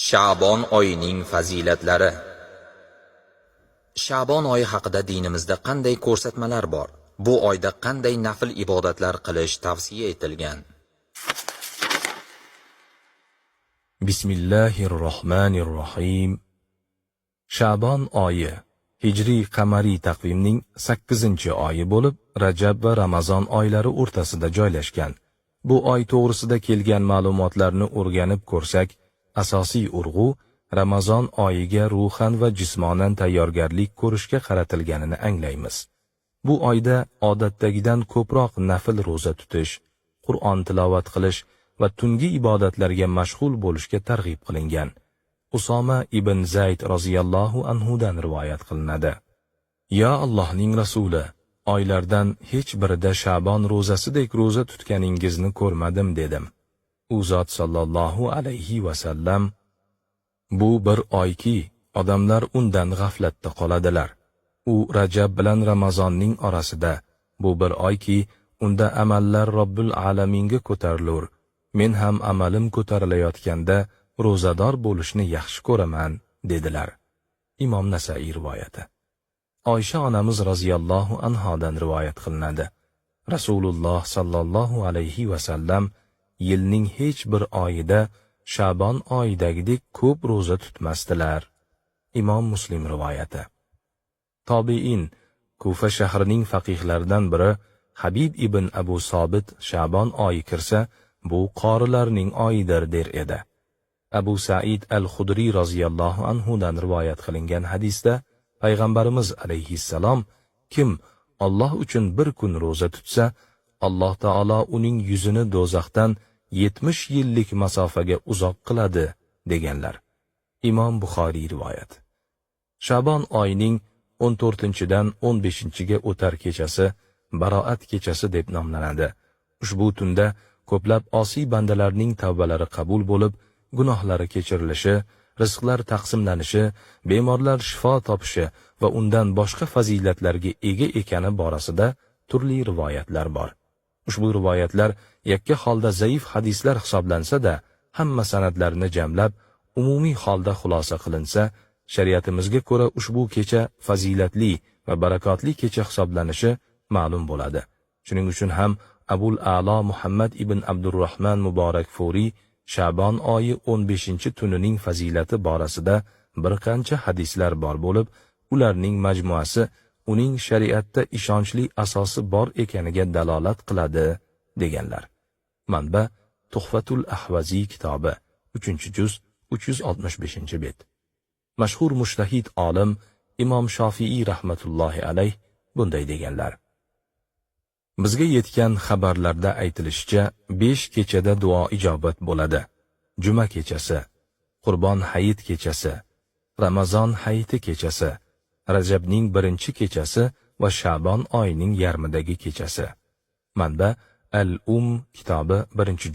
Sha'bon oyining fazilatlari. Sha'bon oyi haqida dinimizda qanday ko'rsatmalar bor? Bu oyda qanday nafl ibodatlar qilish tavsiya etilgan? Bismillahirrohmanirrohim. Sha'bon oyi hijriy qamariy taqvimning 8-oyi bo'lib, Rajab va Ramazon oylari o'rtasida joylashgan. Bu oy to'g'risida kelgan ma'lumotlarni o'rganib ko'rsak, asosiy urg'u Ramazon oyiga ruhan va jismonan tayyorgarlik ko'rishga qaratilganini anglaymiz. Bu oyda odatdagidan ko'proq nafl ro'za tutish, Qur'on tilovat qilish va tungi ibodatlarga mashg'ul bo'lishga targ'ib qilingan. Usoma ibn Zayd roziyallohu anhudan rivoyat qilinadi. Ya Allohning rasuli, oylardan hech birida Sha'bon ro'zasidek ro'za tutganingizni ko'rmadim dedim. U zot sallallohu alayhi va sallam: bu bir oyki, odamlar undan g'aflatda qoladilar. U Rajab bilan Ramazonning orasida, bu bir oyki, unda amallar Robbil alaminga ko'tarilur. Men ham amalim ko'tarilayotganda ro'zador bo'lishni yaxshi ko'raman, dedilar. Imom Nasai rivoyati. Oysha onamiz roziyallohu anhodan rivoyat qilinadi. Rasululloh sallallohu alayhi va sallam yilning hech bir oyida Sha'bon oyidagidek ko'p ro'za tutmasdilar. Imom Muslim rivoyati. Tobiin, Kufa shahrining faqihlaridan biri Habib ibn Abu Sobit Sha'bon oyi kirsa, bu qorilarning oyidir der edi. Abu Said al-Khudri roziyallohu anhudan rivoyat qilingan hadisda Payg'ambarimiz alayhissalom: kim Alloh uchun bir kun ro'za tutsa, Alloh taolo uning yuzini do'zaxdan 70 yillik masofaga uzoq qiladi, deganlar. Imom Buxoriy rivoyat. Sha'bon oyining 14-dan 15-ga o'tar kechasi Baroat kechasi deb nomlanadi. Ushbu tunda ko'plab osiy bandalarning tavbalari qabul bo'lib, gunohlari kechirilishi, rizqlar taqsimlanishi, bemorlar shifo topishi va undan boshqa fazilatlarga ega ekani borasida turli rivoyatlar bor. Ushbu rivoyatlar yakka holda zaif hadislar hisoblansa-da, hamma sanadlarni jamlab, umumiy holda xulosa qilinsa, shariatimizga ko'ra ushbu kecha fazilatli va barakotli kecha hisoblanishi ma'lum bo'ladi. Shuning uchun ham Abul A'lo Muhammad ibn Abdurrahman Muborakfuri Sha'bon oyi 15-tunining fazilati borasida bir qancha hadislar bor bo'lib, ularning majmuasi uning shariatda ishonchli asosi bor ekaniga dalolat qiladi, deganlar. Manba: Tuhfatul Ahvazi kitobi, 3-juz, 365-bet. Mashhur mushtahid olim Imom Shofiiy rahmatullohi alayh bunday deganlar: bizga yetgan xabarlarda aytilishicha, 5 kechada duo ijobat bo'ladi. Juma kechasi, Qurbon hayit kechasi, Ramazon hayiti kechasi, Rajabning 1-kechasi va Sha'bon oyining yarmidagi kechasi. Manba: Al-Um kitobi, 1-juz.